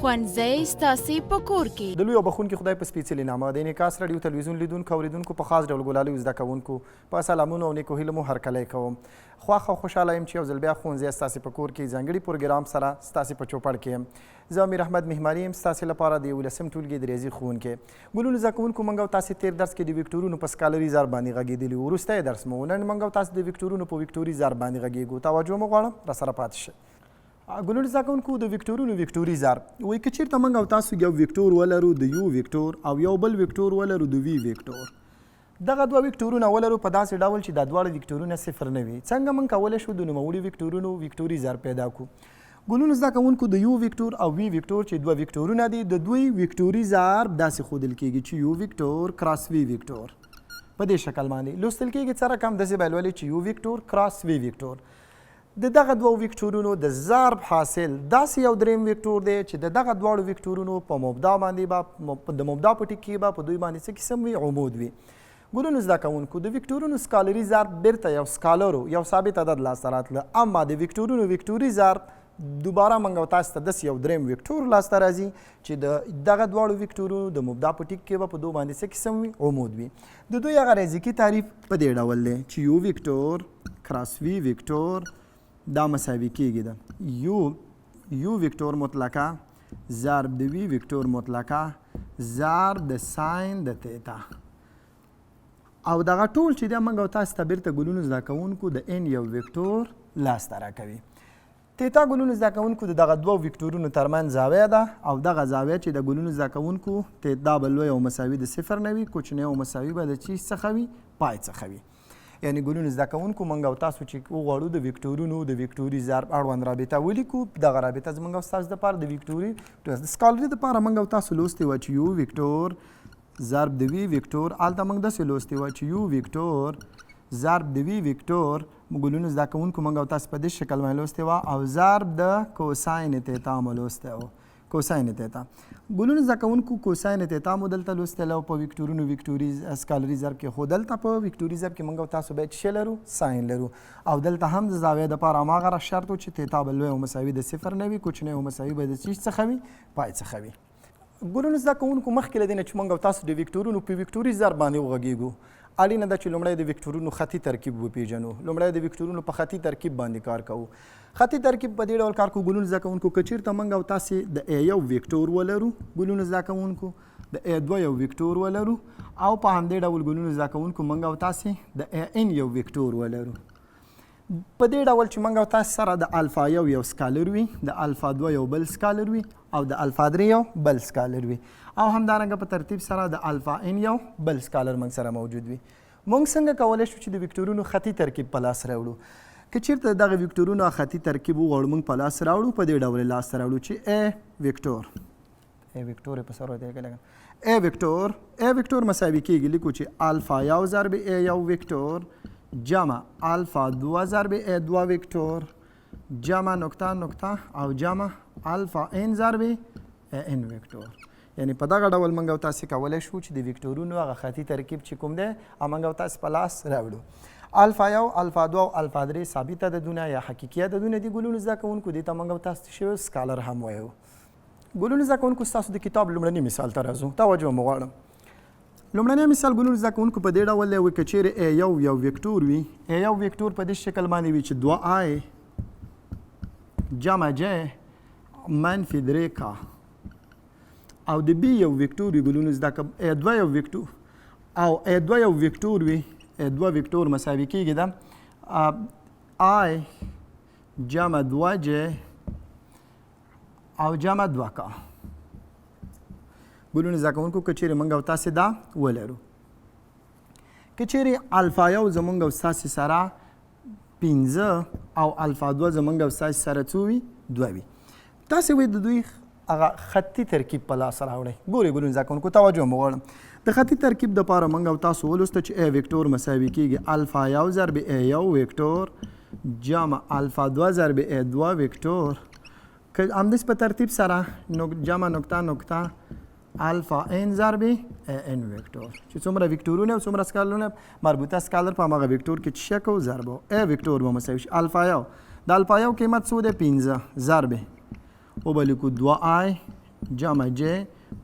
ښوونځی ستاسې په کور کې. د لوی او بخښونکي خدای په سپېڅلي نامه د انعکاس راډیو تلویزیون لیدونکو اورېدونکو په خاص ډول ګلالیو زده کوونکو په سلامونو او نیکو هیلو مو هرکلی کوم. خوښ او خوشحاله یم چې یو ځل بیا ښوونځی ستاسې په کور کې ځانګړي پروګرام سره ستاسې په چوپړ کې یم. زه امیر احمد مهماني یم ستاسې لپاره د 11 ټولګي د ریاضي ښوونکی. ګلونو زده کوونکو موږ او تاسې تېر درس کې د ویکټورونو په سکالري ضرب باندې غږېدلي وو. وروستی درس مو نن موږ او تاسې د ویکټورونو په ویکټوري ضرب باندې غږېږو. توجه مو غواړم راسره پاتې شئ. ګلونو زده کوونکو د ویکټورونو ویکټوري ضرب وایي که چېرته موږ او تاسو یو ویکټور ولرو د یو ویکټور او یو بل ویکټور ولرو د وي ویکټور، دغه دوه ویکټورونه ولرو په داسې ډول چې دا دواړه ویکټورونه صفر نه وي، څنګه موږ کولی شو د نوموړي ویکټورونو ویکټوري ضرب پیدا کړو؟ ګلونو زده کوونکو د یو ویکټور او وي ویکټور چې دوه ویکټورونه دي د دوی ویکټوري ضرب داسې ښودل کېږي چې یو ویکټور کراس وي ویکټور په دې شکل باندې لوستل کېږي. څه رقم داسې به لولئ چې یو ویکټور کراس وي ویکټور. د دغه دوه ویکټورونو د ضرب حاصل داسې یو دریم ویکټور دی چې د دغه دواړو ویکټورونو په مبدا باندې به د مبدا په ټیک کې به په دوی باندې څه قسم وي؟ عمود وي. ګلونو زده کوونکو د ویکټورونو سکالري ضرب بیرته یو سکالرو یو ثابت عدد لاسته راتله، اما د ویکټورونو ویکټوري ضرب دوباره موږ او تاسو ته داسې یو دریم ویکټور لاسته راځي چې د دغه دواړو ویکټورونو د مبدا په ټیک کې به په دوی باندې څه قسم وي؟ عمود وي. د دوی هغه ریاضیکي تعریف په دې ډول دی چې یو ویکټور کراس وي ویکټور دا مساوي کېږي د یو ویکټور مطلقه ضرب د وي ویکټور مطلقه ضرب د ساین د تیتا، او دغه ټول چې دی موږ او تاسو ته بیرته ګلونو زده کوونکو د ان یو ویکټور لاسته راکوي. تیتا ګلونو زده کوونکو د دغه دوه ویکټورونو ترمنځ زاویه ده، او دغه زاویه چې د ګلونو زده کوونکو دا به لوی او مساوي د صفر نه وي، کوچنی او مساوي به د چیز څخه وي؟ پای څخه وي. یعنی ګلونو زده کوونکو موږ او تاسو چې وغواړو د ویکټورونو د ویکټوري ضرب اړوند رابطه ولیکو، دغه رابطه زموږ او ستاسو دپاره د ویکټوري د سکالري دپاره موږ او تاسو لوستې وه چې یو ویکټور ضرب د وي ویکټور، هلته موږ داسې لوستې وه چې یو ویکټور ضرب د وي ویکټور ګلونو زده کوونکو موږ او تاسو په دې شکل باندې لوستې وه، او ضرب د کوساین تیتا مو لوستی و. کوساین تیتا ګلونو زده کوونکو کوساین تیتا مو دلته لوستلی او په ویکټورونو ویکټوري سکالري ضرب کې، خو دلته په ویکټوري ضرب کې موږ او تاسو باید څه لرو؟ ساین لرو. او دلته هم د زاویې دپاره هماغه شرط و چې تیتا به لوی او مساوي د صفر نه وي، کوچنی او مساوي به د څه څخه وي؟ پای څخه وي. ګلونو زده کوونکو مخکې له دې نه چې موږ او تاسو د ویکټورونو په ویکټوري ضرب باندې وغږېږو، اړینه ده چې لومړی د ویکټورونو خطي ترکیب وپېژنو. لومړی د ویکټورونو په خطي ترکیب باندې کار کوو. خطي ترکیب په دې ډول کار کوو ګلونو زده کوونکو که چېرته موږ او تاسې د ا یو ویکټور ولرو ګلونو زده کوونکو، د ا دوه یو ویکټور ولرو، او په همدې ډول ګلونو زده کوونکو موږ او تاسې د ا ان یو ویکټور ولرو. په دې ډول چې موږ او تاسې سره د الفا یو سکالر وي، د الفا دوه یو بل سکالر وي، او د الفا درې یو بل سکالر وي، او همدارنګه په ترتیب سره د الفا ان یو بل سکالر موږ سره موجود وي. موږ څنګه کولی شو چې د ویکټورونو خطي ترکیب په لاس راوړو؟ که چېرته دغه ویکټورونو خطي ترکیب وغواړو موږ په لاس راوړو، په دې ډول یې لاسته راوړو چې ا ویکټور یې په سر ورته ا ویکټور مساوي کېږي، لیکو چې الفا یو ضرب ا یو ویکټور جمع الفا دوه ضرب ا دوه ویکټور جمع نقطه نقطه او جمع الفا ان ضرب ا ان ویکټور. یعنی په دغه ډول موږ او تاسې کولی شو چې د ویکټورونو هغه خطي ترکیب چې کوم دی موږ او تاسې په لاس راوړو. الفا یو، الفا دوه او الفا درې ثابت عددونه یا حقیقي عددونه دي ګلونو زده کوونکو، دې ته موږ او تاسو ته سکالر هم وایو. ګلونو زده کوونکو ستاسو د کتاب لومړني مثال ته راځو. توجه مو غواړم. لومړنی مثال ګلونو زده کوونکو په دې ډول دی وایي که چیرې ا یو ویکټور وي، ا یو ویکټور په دې شکل باندې وي چې دوه آی جمع ج منفي درې کا، او د بي یو ویکټور وي ګلونو زده کوم ا دوه یو ویکټور، او ا دوه یو ویکټور وي، ا دوه ویکټور مساوي کېږي ده آی جمع دوه ج او جمع دوه کا. ګلونو زده کوونکو که چیرې موږ او تاسې دا ولرو، که چیرې الفا یو زموږ او ستاسې سره 15 او الفا دوه زموږ او ستاسې سره څو وي؟ دوه وي، تاسې وایي د دوی هغه خطي ترکیب په لاس راوړئ. ګورئ ګلونو زده کوونکو توجه مو غواړم. د خطي ترکیب دپاره موږ او تاسو ولوسته چې ا ویکټور مساوي کېږي الفا یو ضرب ا یو ویکټور جمع الفا دوه ضرب ا دوه ویکټور، که همداسې په ترتیب سره جمع نقطه نقطه الفا ان ضرب ا ان ویکټور، چې څومره ویکټورونه او څومره سکالرونه مربوطه سکالر په هماغه ویکټور کې چې څه کوو ضرب ا ویکټور به مساوي شي الفا یو، د الفا یو قیمت څو دی؟ 15 ضرب او به لیکو 2 آی جمع ج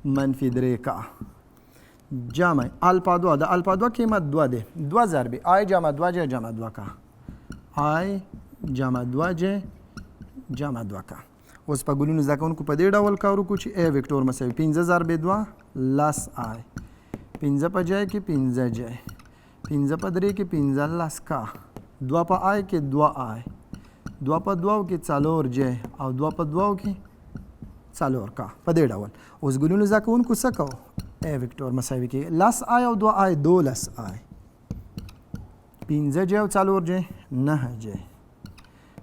منفي 3 کا جمع الفا 2 د الفا 2 قیمت 2 دی 2 ضرب آی جمع 2 ج جمع 2 کا آی جمع 2 ج جمع 2 کا اوس په ګلونو زده کوونکو په دې ډول کار وکړو چې ا وکتور مساوي 15 ضرب 2 لس آی 15 په جای کې 15 جای 15 په 3 کې 15 کا 2 په آی کې 2 آی 2 په 2 کې 4 جای او 2 په 2 کې 4 کا په دې ډول اوس ګلونو زده کوونکو څه کوو ا وکتور مساوي کې لس آی او 2 آی 12 آی 15 جای او 4 جای 9 جای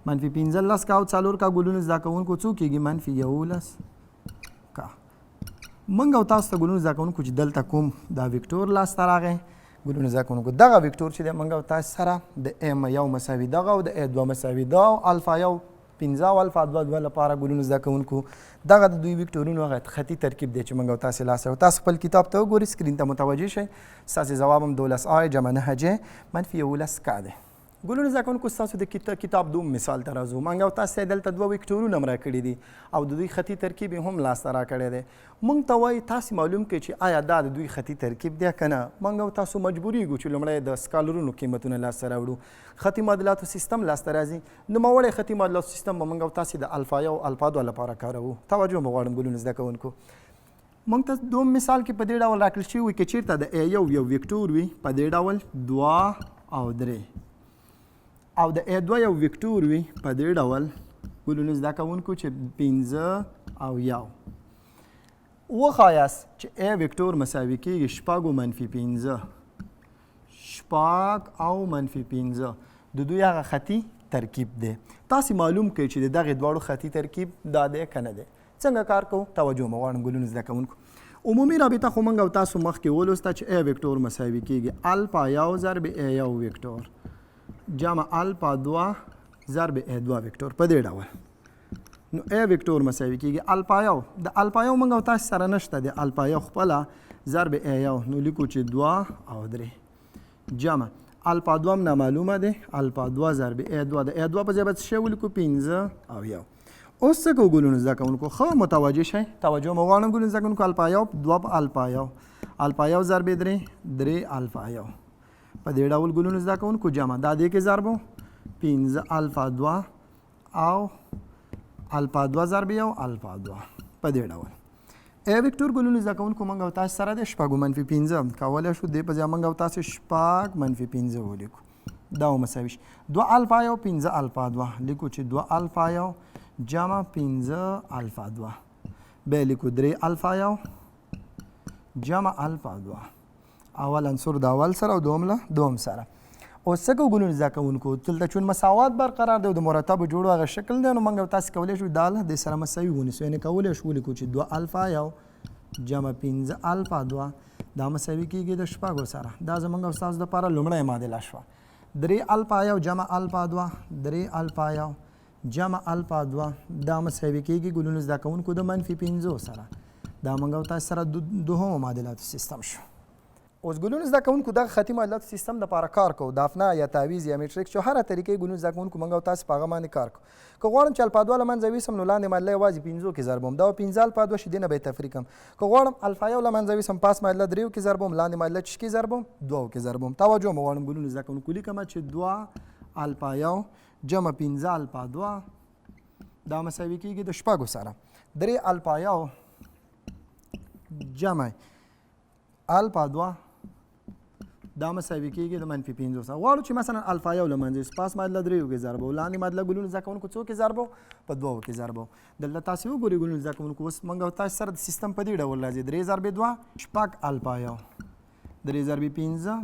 منفي 15 کا او 4 کا ګلونو زده کوونکو څو کېږي منفي 11 کا موږ او تاسو ته ګلونو زده کوونکو چې دلته کوم دا وکتور لاسته راغی ګلونو زده کوونکو دغه وکتور چې دی موږ او تاسو سره د ام یو مساوي دغه او د ا 2 مساوي دا او الفا یو 15 او الفا 2 لپاره ګلونو زده کوونکو دغه د دوی وکتورونو هغه خطي ترکیب دی چې موږ او تاسو لاسه تاسو خپل کتاب ته وګورئ سکرین ته متوجه شئ ستاسو جواب هم 12 آی جمع 9 ج منفي 11 کا دی ګلونو زده کوونکو ستاسو د کتاب دوم مثال ته راځو موږ او تاسو دلته 2 وکتورونه هم راکړي دي او د دوی خطي ترکیب هم لاسته راکړی دی موږ ته وایي تاسو معلوم کړئ چې آیا دا د دوی خطي ترکیب دی که نه موږ او تاسو مجبوریږو چې لومړی د سکالرونو قیمتونه لاسته راوړو خطي معادلاتو سیستم لاسته راځي نوموړی خطي معادلاتو سیستم به موږ او تاسو د الفا یو الفا 2 لپاره کاروو توجه مو غواړم ګلونو زده کوونکو موږ ته دوم مثال کې په دې ډول راکړل شوي وي که چېرته د ا یو وکتور وي په دې ډول 2 او 3 او د ا 2 یو وکتور وي په دې ډول ګلونو زده کوونکو چې 15 او 1 وښایاست چې ا وکتور مساوي کېږي شپږ منفي 15 شپږ او منفي 15 د دوی هغه خطي ترکیب دی تاسو معلوم کړئ چې د دغې دواړو خطي ترکیب دا دی که نه دی څنګه کار کوو توجه مو غواړم ګلونو زده کوونکو عمومي رابطه خو موږ او تاسو مخکې ولوسته چې ا وکتور مساوي کېږي الفا یو ضرب ا یو وکتور جمع الفا 2 ضرب ا 2 وکتور په دې ډول نو ا وکتور مساوي کېږي الفا یو د الفا یو موږ او تاسو سره نشته د الفا یو خپله ضرب ا یو نو لیکو چې 2 او 3 جمع الفا 2 هم نامعلومه دی الفا 2 ضرب ا 2 د ا 2 په ځای به څه شی ولیکو 15 او 1 اوس څه کوو ګلونو زده کوونکو ښه متوجه شئ توجه مو غواړم ګلونو زده کوونکو الفا یو 2 په الفا یو الفا یو ضرب 3 الفا یو په دې ډول ګلونو زده کوونکو جمع دا دې کې ضرب 15 الفا 2 او الفا 2 ضرب یو الفا 2 په دې ډول ا وکتور ګلونو زده کوونکو موږ او تاسو سره د شپږ منفي 15 کولی شو دې په ځای موږ او تاسو شپږ منفي 15 ولیکو دا مساوي شي 2 الفا یو 15 الفا 2 لیکو چې 2 الفا یو جمع 15 الفا 2 بیا لیکو 3 الفا یو جمع الفا 2 اول عنصر د اول سره او دوم له دوم سره اوس څه کوو ګلونو زده کوونکو دلته چون مساوات برقرار دی او د مرتبو جوړو هغه شکل دی نو موږ تاسو کولی شو دا له دې سره مساوي ونیسو یعنې کولی شو ولیکو چې 2 الفا یو جمع 15 الفا 2 دا مساوي کېږي د شپږو سره دا زموږ او ستاسو دپاره لومړی معادله شوه 3 الفا یو جمع الفا 2 3 الفا یو جمع الفا 2 دا مساوي کېږي ګلونو زده کوونکو د منفي 15 سره دا موږ او تاسو سره دوهمو معادلاتو سیستم شو اوس ګلونو زده کوونکو دغه خطي معادلاتو سیستم دپاره کار کوو د افنا یا تعویض یا میټریکس چې هره طریقې ګلونو زده کوونکو موږ او تاسو په هغه باندې کار کوو که غواړم چې الفا 2 له منځه یوسم نو لاندې معادله یوازې 15 کې ضربوم دا 15 الفا 2 شي دې نه به یې تفریق کړم که غواړم الفا یو له منځه یوسم پاس معادله 3 کې ضربوم لاندې معادله چې کې ضربوم 2 کې ضربوم توجه مو غواړم ګلونو زده کوونکو لیکم چې 2 الفا یو جمع 15 الفا 2 دا مساوي کېږي د شپږو سره 3 الفا یو جمع الفا 2 دا مساوي کېږي د منفي 15 سره غواړو چې مثلا الفا یو له منځه پاس معادله 3 کې ضربو لاندې معادله ګلونو زده کوونکو څو کې ضربو په 2 کې ضربو دلته تاسو وګورئ ګلونو زده کوونکو اوس موږ او تاسو سره د سیستم په دې ډول راځي 3 ضرب 2 شپږ الفا یو 3 ضرب 15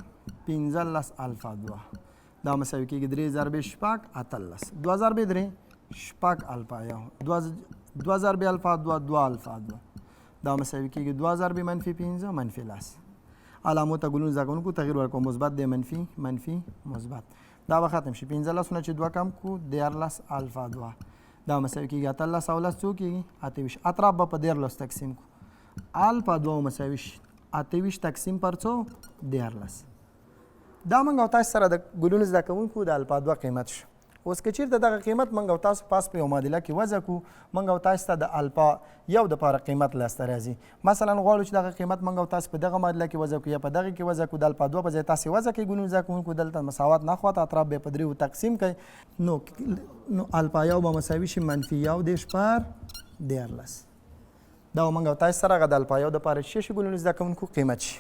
15 الفا 2 دا مساوي کېږي 3 ضرب شپږ 18 2 ضرب 3 شپږ الفا یو 2 ضرب الفا 2 2 الفا 2 دا مساوي کېږي 2 ضرب منفي 15 منفي 10 علامو ته ګلونو زده کوونکو تغییر ورکوو مثبت دی منفي منفي مثبت دا به ختم شي 15 لسونه چې 2 کم کو 13 الفا 2 دا مساوي کېږي 18 او 10 څو کېږي 28 اطراف به په 13 تقسیم کو الفا 2 مساوي شي 28 تقسیم پر څو 13 دا موږ او تاسو سره د ګلونو زده کوونکو د الفا 2 قیمت شو اوس که چېرته دغه قیمت موږ او تاسو پاس په یو معادله کې وضع کړو موږ او تاسو ته د الفا یو دپاره قیمت لاسته راځي. مثلا غواړو چې دغه قیمت موږ او تاسو په دغه معادله کې وضع کړو یا په دغه کې وضع کړو. د الفا 2 په ځای تاسې وضع کوئ ګلونو زده کوونکو دلته مساوات نخواته اطراف به یې په دریو تقسیم کوئ نو الفا یو به مساوي شي منفي 1.14. دا موږ او تاسو سره هغه د الفا یو دپاره چې شي ګلونو زده کوونکو قیمت شي.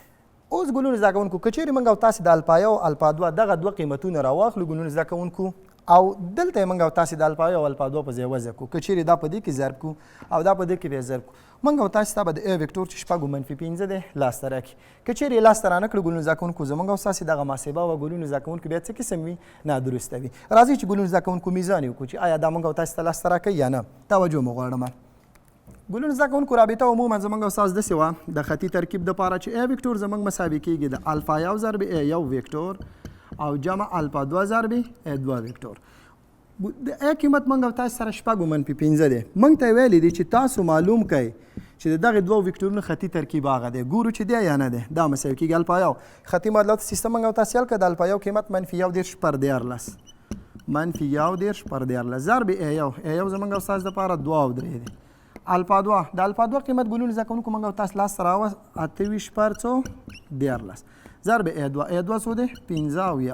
اوس ګلونو زده کوونکو که چېرې موږ او تاسې د الفا یو الفا 2 دغه دوه قیمتونه راواخلو ګلونو زده کوونکو او دلته یې موږ او تاسې د الفا یو او الفا 2 په ځای وضع کړو. که چېرې دا په دې کې ضرب کړو او دا په دې کې بیا ضرب کړو موږ او تاسې ته به د ا ویکټور چې شپږ منفي 15 دی لاسته راکړي. که چېرې یې لاسته رانه کړو ګلونو زده کوونکو زموږ او ستاسې دغه محاسبه به ګلونو زده کوونکو بیا څه قسم وي نادرسته وي. راځئ چې ګلونو زده کوونکو میزان یې وکړو چې آیا دا موږ او تاسې ته لاسته راکوي یا نه. توجه مو غواړم ګلونو زده کوونکو رابطه عموما زموږ او ستاسو داسې وه د خطي ترکیب دپاره چې ا ویکټور زموږ مساوي کېږي د الفا یو ضرب ا یو ویکټور او جمع الفا 2 ضرب ا 2 ویکټور. د ا قیمت موږ او تاسو سره شپږ منفي 15 دی. موږ ته یې ویلي دي چې تاسو معلوم کړئ چې د دغې دوو ویکټورونو خطي ترکیب هغه دی. ګورو چې دی یا نه دی. دا مساوي کېږي الفا یو خطي معادلاتو سیستم موږ او تاسو حل کړه. د الفا یو قیمت منفي 1.14 منفي 1.14 ضرب ا یو زموږ او تاسو دپاره 2 او 3 دی. الفا 2 د الفا 2 قیمت ګلونو زده کوونکو موږ او تاسو لاسته راوړه 28.14 ضرب ا 2 څو دی 15 او 1.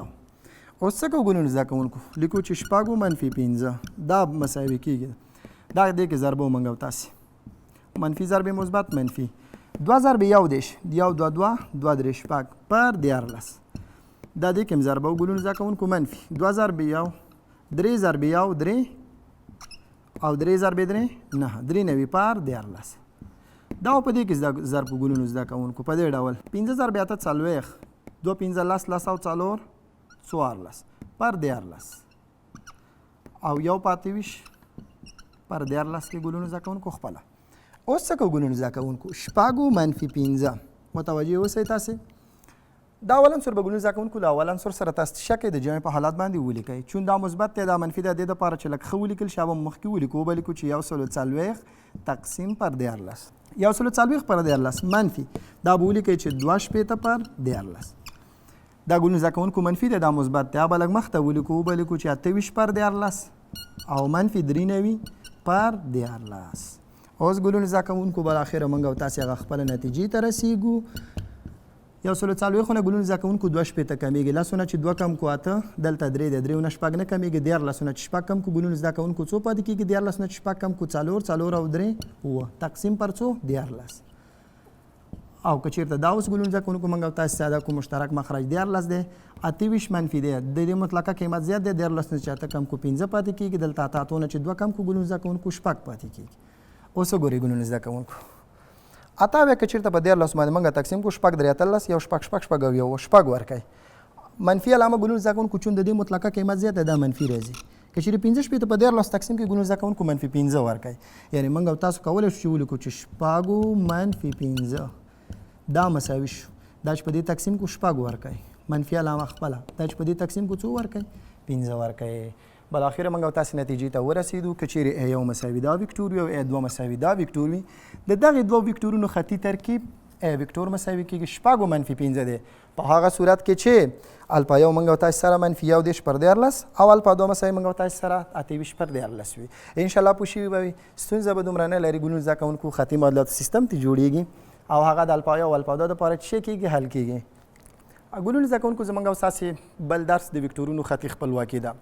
اوس څه کوو ګلونو زده کوونکو لیکو چې شپږ منفي 15 دا مساوي کېږي دا دې کې ضربه موږ او تاسې منفي ضرب مثبت منفي 2 ضرب 1 دیش 1 2 2 2 3 شپږ پر 14 دا دې کې هم ضربه ګلونو زده کوونکو منفي 2 ضرب 1 3 ضرب 1 3 او 3 ضرب 3 9 3 نوي پر 14 دا په دې کې ضرب ګلونو زده کوونکو په دې ډول 15 ضرب 8 40 2 15 لس او 4 14 پر 14 او یو پاتې ویش پر 14 کې ګلونو زده کوونکو خپله. اوس څه کوو ګلونو زده کوونکو شپږ منفي 15 متوجه اوسئ تاسې. دا اول عنصر به ګلونو زده کوونکو له اول عنصر سره تاسو شک د جمع په حالات باندې ولیکئ. چون دا مثبت دی دا منفي دی د دې دپاره چې لږ ښه ولیکل شي به مخکې ولیکو وبه لیکو چې 140 تقسیم پر 14 140 پر 14 منفي دا به ولیکئ چې 2 شپېته پر 14 دا ګلونو زده کوونکو منفي دی دا مثبت دی به لږ مخته ولیکو وبه لیکو چې 28 پر 14 او منفي 3 نوي پر 14. اوس ګلونو زده کوونکو بالاخره موږ او تاسې هغه خپله نتیجې ته رسیږو. 140 خونه ګلونو زده کوونکو 2 شپېته کمیږي لسونه چې 2 کم کو 8 دلته 3 دی 3 نه شپږ نه کمیږي 14 نه چې شپږ کم کو ګلونو زده کوونکو څو پاتې کېږي 14 نه چې شپږ کم کو 4 او 3 اوه تقسیم پر څو 14 او که چېرته دا اوس ګلونو زده کوونکو موږ او تاسې ساده کو مشترک مخرج 14 دی 28 منفي دی د دې مطلقه قیمت زیات دی 14 نه چې 8 کم کو 15 پاتې کېږي دلته 8 نه چې 2 کم کو ګلونو زده کوونکو شپږ پاتې کېږي. اوس وګورئ ګلونو زده کوونکو اته بیا که چېرته په 14 باندې موږ تقسیم کړو شپږ درې اتلس یو شپږ شپږ شپږ او یو شپږ ورکوي. منفي علامه ګلونو زده کوونکو چون د دې مطلقه قیمت زیات دی دا منفي راځي. که چېرې 15 شپېته په 14 تقسیم کړي ګلونو زده کوونکو منفي 15 ورکوي. یعنې موږ او تاسو کولی شو چې ولیکو چې شپږ منفي 15 دا مساوي شو دا چې په دې تقسیم کو شپږ ورکوي منفي علامه خپله دا چې په دې تقسیم کو څو ورکوي 15 ورکوي. بالاخره موږ او تاسې نتیجې ته ورسېدو. که چېرې ا یو مساوي دا ویکټور وي او ا 2 مساوي دا ویکټور وي د دغې دوه ویکټورونو خطي ترکیب ا ویکټور مساوي کېږي شپږ منفي 15 دی په هغه صورت کې چې الفا یو موږ او تاسې سره منفي 1 پر 14 او الفا 2 مساوي موږ او تاسې سره 28 پر 14 وي. انشاءالله پوه شوي به وي ستونزه به دومره نه لري ګلونو زده کوونکو خطي معادلاتو سیستم ته جوړېږي او هغه د الفا یو او الفا 2 دپاره چې کېږي حل کېږي. ګلونو زده کوونکو زموږ او ستاسې بل درس د ویکټورونو خطي خپلواکي ده.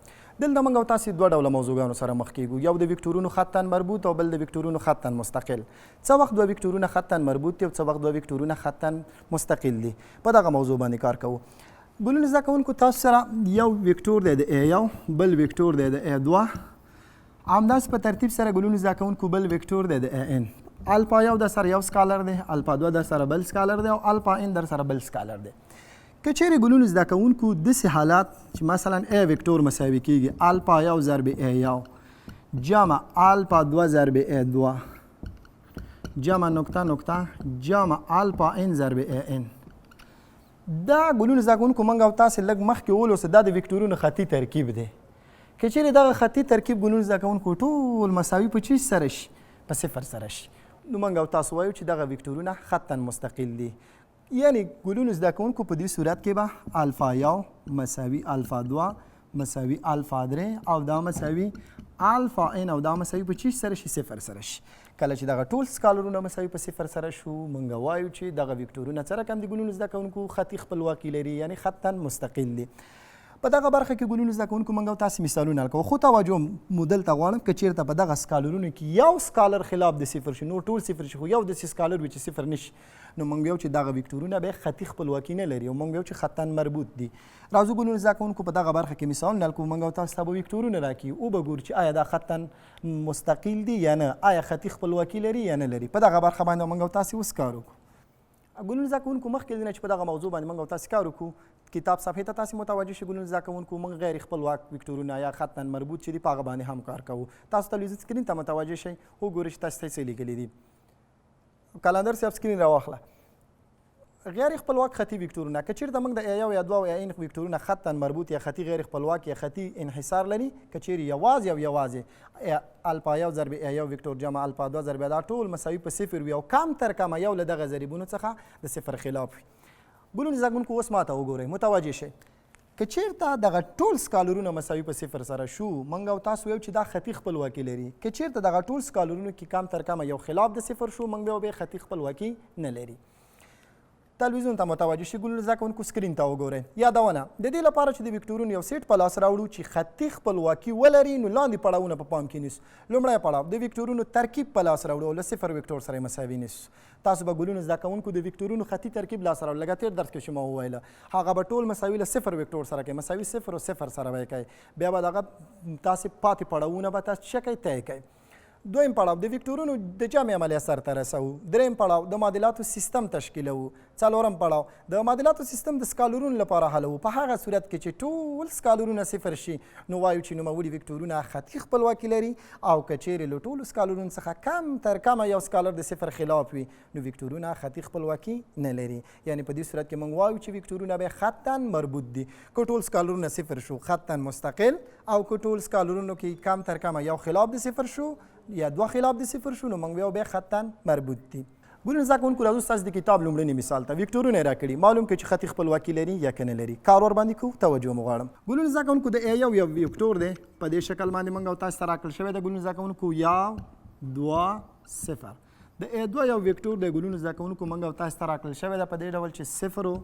دلته موږ او تاسې دوه ډوله موضوعګانو سره مخ کېږو یو د ویکټورونو خطا مربوط او بل د ویکټورونو خطا مستقل. څه وخت دوه ویکټورونه خطا مربوط دي او څه وخت دوه ویکټورونه خطا مستقل دي په دغه موضوع باندې کار کوو. ګلونو زده کوونکو تاسو سره یو ویکټور دی د ا یو بل ویکټور دی د ا 2 همداسې په ترتیب سره ګلونو زده کوونکو بل ویکټور دی د ا ان. الفا یو در سره یو سکالر دی الفا 2 در سره بل سکالر دی او الفا ان در سره بل سکالر دی. که چېرې ګلونو زده کوونکو داسې حالات چې مثلا ا ویکټور مساوي کېږي الفا یو ضرب ا یو جمع الفا 2 ضرب ا 2 جمع نقطه نقطه جمع الفا ان ضرب ا ان. دا ګلونو زده کوونکو موږ او تاسې لږ مخکې ولوسه دا د ویکټورونو خطي ترکیب دی. که چېرې دغه خطي ترکیب ګلونو زده کوونکو ټول مساوي په چیز سره شي په صفر سره شي نو موږ او تاسو وایو چې دغه ویکټورونه خطا مستقل دي. یعنی ګلونو زده کوونکو په دې صورت کې به الفا یو مساوي الفا 2 مساوي الفا 3 او دا مساوي الفا ان او دا مساوي په چی سره شي 0 سره شي. کله چې دغه ټول سکالرونه مساوي په 0 سره شو موږ وایو چې دغه وکتورونه څه رقم دي ګلونو زده کوونکو خطي خپلواکي لري یعنی خطا مستقل دي. په دغه برخه کې ګلونو زده کوونکو موږ تاسو مثالونه کوو خو توجه مدل ته غواړم که چیرته په دغه سکالرونو کې یو سکالر خلاف د 0 شي نو ټول 0 شي خو یو د سکالر وي چې 0 نشي نو موږ وایو چې دغه وکتورونه به خطي خپلواکي نه لري او موږ وایو چې خطا مربوط دي. راځو ګلونو زده کوونکو په دغه برخه کې مثالونه کوو موږ تاسو ته به وکتورونه راکړي او به ګورو چې آیا دا خطا مستقل دي یا نه آیا خطي خپلواکي لري یا نه لري. په دغه برخه باندې موږ تاسو اوس کار وکړو. ګلونو زده کوونکو مخکې نه چې په دغه موضوع باندې موږ تاسو کار وکړو کتاب صفحې ته تاسو متوجه شئ ګلونو زده کوونکو موږ غیر خپلواک وکتورونه یا خطا مربوط چې دي په هغه باندې هم کار کوو. تاسو تلویزیون سکرین ته متوجه شئ وګورئ چې تاسو څه لیکلي دي. کلندر صاحب سکرین راواخله. غیر خپلواک خطي وکتورونه که چیرته موږ د یو یا دوه یا ان وکتورونه خطا مربوط یا خطي غیر خپلواک یا خطي انحصار لري که چیرې یوازې او یوازې الفا یو ضرب یو وکتور جمع الفا 2 ضرب دا ټول مساوي په 0 وي او کم تر کمه یو له دغه ضریبونو څخه د 0 خلاف وي. ګلونو زده کوونکو اوس ماته وګورئ متوجه شئ که چیرته دغه ټول سکالرونه مساوي په 0 سره شو موږ او تاسو وایو چې دا خطي خپلواکي لري. که چیرته دغه ټول سکالرونو کې کم تر کمه یو خلاف د 0 شو موږ به خطي خپلواکي نه لري. تلویزیون ته متوجه شئ ګلونو زده کوونکو سکرین ته وګورئ. یادونه د دې لپاره چې د وکتورونو یو سیټ په لاس راوړو چې خطي خپلواکي ولري نو لاندې پړاوونه په پام کې نیسو. لومړی پړاو د وکتورونو ترکیب په لاس راوړو او له 0 وکتور سره مساوي نیسو. تاسو به ګلونو زده کوونکو د وکتورونو خطي ترکیب لاس راوړو لکه تېر درس کې چې ما وویله هغه به ټول مساوي له 0 وکتور سره کوي مساوي 0 او 0 سره به یې کوي بیا به دغه تاسې پاتې پړاوونه به تاسو څه کوئ طی کوئ. دویم پړاو د وکتورونو د جمع عملیه سرته رسوو. دریم پړاو د معادلاتو سیستم تشکیلوو. څلورم پړاو د معادلاتو سیستم د سکالرونو لپاره حلوو. په هغه صورت کې چې ټول سکالرونه 0 شي نو وایو چې نوموړي وکتورونه خطي خپلواکي لري او که چیرې له ټولو سکالرونو څخه کم تر کمه یو سکالر د 0 خلاف وي نو وکتورونه خطي خپلواکي نه لري. یعنې په دې صورت کې موږ وایو چې وکتورونه به خطا مربوط دي. که ټول سکالرونه 0 شو خطا مستقل او که ټول سکالرونو کې کم تر کمه یو خلاف د 0 شو یا دوه خلاف د 0 شو نو موږ بیا خطا مربوط دي. ګلونو زده کوونکو راځو ستاسو د کتاب لومړني مثال ته وکتورونه یې راکړي معلوم کړئ چې خطي خپلواکي لري یا که نه لري. کار ورباندې کوو توجه مو غواړم. ګلونو زده کوونکو د یو وکتور دی په دې شکل باندې موږ او تاسو ته راکړل شوی دی. ګلونو زده کوونکو 1 2 0 د دوه یو وکتور دی. ګلونو زده کوونکو موږ او تاسو ته راکړل شوی دی په دې ډول چې 0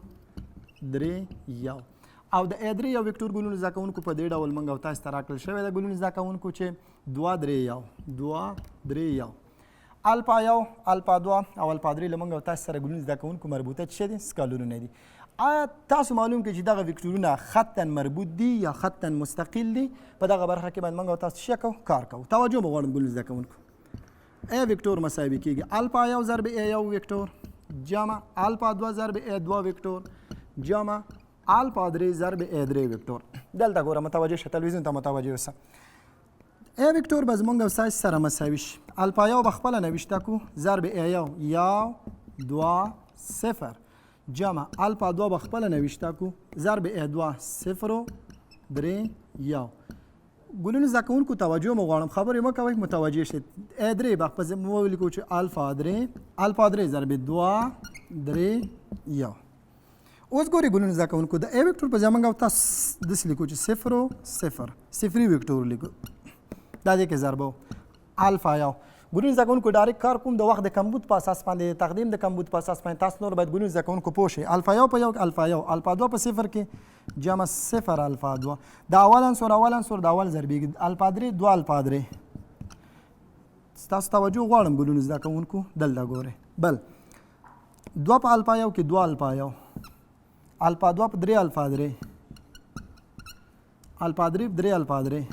3 1 او د ادري یو وکتور ګلونو زده کوونکو په دې ډول موږ او تاسو ته راکړل شوی دی. ګلونو زده کوونکو چې 2 3 1 2 3 1 الفا یو الفا 2 او الفا 3 له موږ او تاسو سره ګلونو زده کوونکو مربوطه څه دي سکالرونه دي. آیا تاسو معلوم کړئ چې دغه وکتورونه خطا مربوط دي یا خطا مستقل دي. په دغه برخه کې باندې موږ او تاسو څه کوو کار کوو. توجه مو غواړم ګلونو زده کوونکو. ا وکتور مساوي کیږي الفا یو ضرب ا یو وکتور جمع الفا 2 ضرب ا 2 وکتور جمع الفا 3 ضرب ا 3 وکتور. دلته ګوره متوجه شه تلویزیون ته متوجه اوسه. ا وکتور به زموږ او ستاسو سره مساوي شي. الفا یو به خپله نوشته کو ضرب ا یو 1 2 0 جمع الفا 2 به خپله نوشته کو ضرب ا 2 0 3 1. ګلونو زده کوونکو توجه مو غواړم خبرې مه کوئ متوجه شئ. ا 3 به په مو ولیکو چې الفا 3 ضرب 2 3 1. اوس ګورئ ګلونو زده کوونکو د ا وکتور په ځای موږ او تاسو داسې لیکو چې 0 0 صفري وکتور لیکو دا دې کې ضربو الفا یو. ګلونو زده کوونکو ډایرکټ کار کوم د وخت د کمبود په اساس باندې تقدیم د کمبود په اساس باندې تاسو نور باید ګلونو زده کوونکو پوه شئ. الفا یو په یو الفا یو الفا 2 په 0 کې جمع 0 الفا 2 د اول عنصر د اول ضربېږي الفا 3 2 الفا 3. ستاسو توجه غواړم ګلونو زده کوونکو دلته ګورئ. بل 2 په الفا یو کې 2 الفا یو الفا 2 په 3 الفا 3 الفا 3 په 3 الفا 3.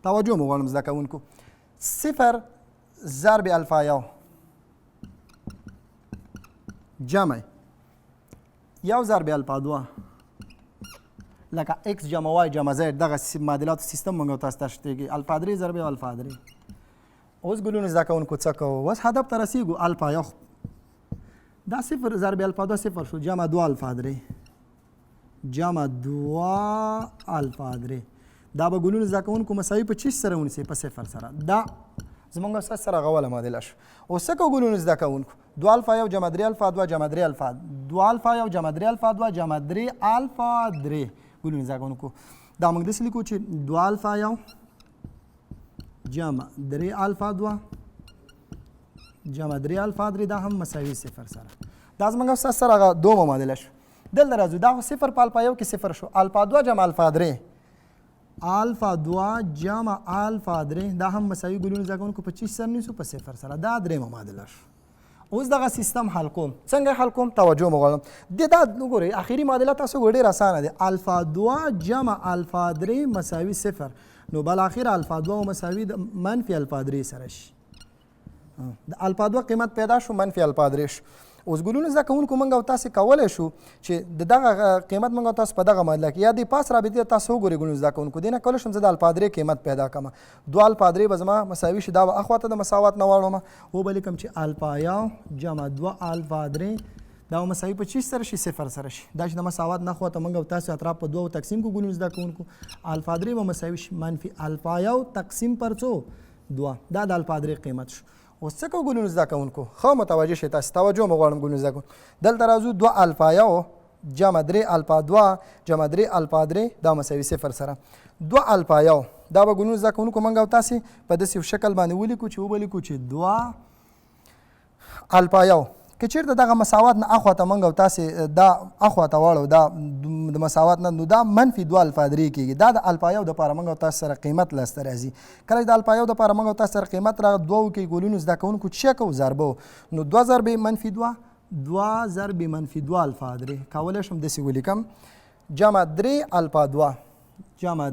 توجه مو غواړم زده کوونکو. 0 ضرب الفا یو جمع یو ضرب الفا 2 لکه x جمع y جمع z دغه معادلاتو سیستم موږ تاسو ته شتېږي الفا 3 ضرب الفا 3. اوس ګلونو زده کوونکو څه کوو اوس هدف ته رسیږو. الفا یو دا 0 ضرب الفا 2 0 شو جمع 2 الفا 3 جمع 2 الفا 3. دا به ګلونو زده کوونکو مساوي په چیش سره ونیسئ په 0 سره. دا زموږ ستاسو سره غوله معادله شو. اوس څه کوو ګلونو زده کوونکو 2 الفا یو جمع 3 الفا 2 جمع 3 الفا 2 الفا یو جمع 3 الفا 2 جمع 3 الفا 3. ګلونه زده کوونکو دا موږ داسې لیکو چې 2 الفا 1 جمع 3 الفا 2 جمع 3 الفا 3 دا هم مساوي 0 سره دا زموږ او ستاسو سره هغه دومه معادله شو دلته راځو دا خو 0 په الفا 1 کې 0 شو الفا 2 جمع الفا 3 الفا 2 جمع الفا 3 دا هم مساوي ګلونه زده کوونکو په 25 سره نیسو په 0 سره دا درېیمه معادله شو اوس دغه سیستم حل کوم څنګه حل کوم توجه مو غواړم دا وګورئ اخري معادله تاسو ګورئ ډېره اسانه ده الفا 2 جمع الفا 3 مساوي 0 نو بالاخره الفا 2 مساوي منفي الفا 3 سره شي د الفا 2 قیمت پیدا شو منفي الفا 3 شو اوس ګلونه زده کوونکو موږ او تاسې کولی شو چې دغه قیمت موږ او تاسو په دغه معادله کې یا د پاس رابطې تاسو وګورئ ګلونه زده کوونکو دې نه کولی شم زه د الفا 3 قیمت پیدا کړم 2 الفا 3 به زما مساوي شي دا به اخواته د مساوات نه واړوم وبه لیکم چې الفا 1 جمع 2 الفا 3 دا مساوي په 25 سره شي 0 سره شي دا چې د مساوات نه خواته موږ او تاسو اطراف په 2 تقسیم کو ګلونه زده کوونکو الفا 3 به مساوي شي منفي الفا 1 تقسیم پر 2 دا د الفا 3 قیمت شو اوس څه کوو ګلونه زده کوونکو ښه متوجه شئ تاسې توجه مو غواړم ګلونه زده کوونکو دلته راځو 2 الفا 1 جمع 3 الفا 2 جمع 3 الفا 3 دا مساوي 0 سره 2 الفا 1 دا به ګلونه زده کوونکو موږ او تاسې په داسې شکل باندې ولیکو چې وبلیکو چې 2 الفا 1 که چیرته دغه مساوات نه اخواته موږ او تاسې دا اخواته واړو دا د مساوات نه نو دا منفي 2 الفا 3 کېږي دا د الفا 1 دپاره موږ او تاسو سره قیمت لاسته راځي کله چې د الفا 1 دپاره موږ او تاسو سره قیمت راغی 2 کې ګلونو زده کوونکو څه کوو ضربه نو 2 ضرب منفي 2 ضرب منفي 2 الفا 3 کولی شم داسې ولیکم جمع 3 الفا 2 جمع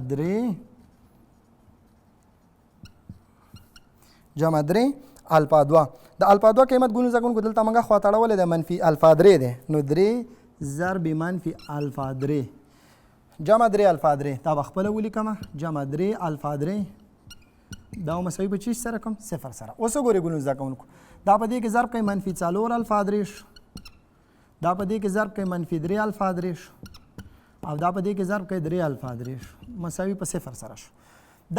3 الفا 2 د الفا 2 قیمت ګلونه زده کوونکو دلته موږ خواته اړولی دی منفي الفا 3 دی نو 3 ضرب منفي الفا 3 جمع 3 الفا 3 دا به خپله ولیکم جمع 3 الفا 3 دا مساوي په 25 سره کوم 0 سره اوس وګورئ ګلونه زده کوونکو دا په دې کې ضرب کوي منفي 4 الفا 3 شو دا په دې کې ضرب کوي منفي 3 الفا 3 شو او دا په دې کې ضرب کوي 3 الفا 3 شو مساوي په 0 سره شو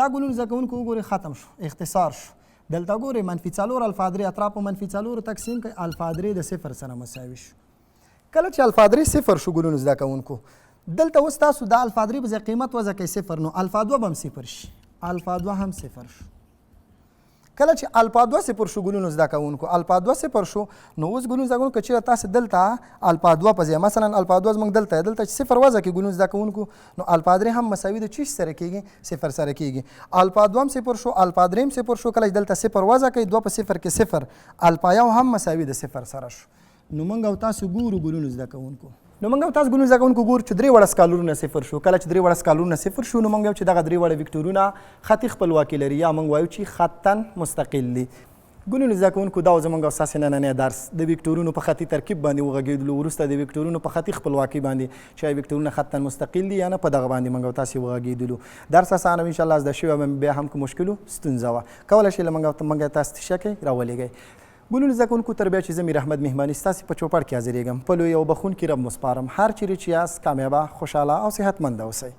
دا ګلونه زده کوونکو وګورئ ختم شو اختصار شو دلته ګورئ منفي 4 الفا 3 اطراف په منفي 4 تقسیم کوي الفا 3 د 0 سره مساوي شو کله چې الفا 3 0 شو ګلونه زده کوونکو دلته اوس تاسو د الفا 3 په ځای قیمت وضع کوئ 0 نو الفا 2 به هم 0 شي الفا 2 هم 0 شو کله چې الفا 2 0 شو ګلونه زده کوونکو الفا 2 0 شو نو اوس ګلونه زده کوونکو چې تاسو دلته الفا 2 په ځای مثلا الفا 2 زموږ دلته چې 0 وضع کوي ګلونه زده کوونکو نو الفا 3 هم مساوي د 20 سره کېږي 0 سره کېږي الفا 2 هم 0 شو الفا 3 هم 0 شو کله چې دلته 0 وضع کوي 2 په 0 کې 0 الفا 1 هم مساوي د 0 سره شو نو موږ او تاسو ګورو ګلونه زده کوونکو نو موږ تاسو ګلونه زده کوونکو ګورو چې 3 وړه سکالرونه 0 شو کله چې 3 وړه سکالرونه 0 شو نو موږ چې دغه 3 وړه وکتورونه خطي خپلواکي لري یا موږ وایو چې خطا مستقل دي ګلونه زده کوونکو دا زموږ او ستاسې نننی درس د وکتورونو په خطي ترکیب باندې وغږېدلو وروسته د وکتورونو په خطي خپلواکي باندې چې وکتورونه خطا مستقل دي یا نه په دغه باندې موږ او تاسې وغږېدلو درس اسانه وي انشاءالله زده شوی بیا هم که مشکل و ستونزه وه کولی شئ له موږ تاسو تشه کوئ راولېږئ ګلونه زده کوونکو تر بیا چې زه میر احمد مهماني ستاسې په چوپړ کې حاضرېږم په لوی او بخونکي رب مو سپارم هر چیرې چې یاست کامیابه خوشحاله او صحتمنده اوسئ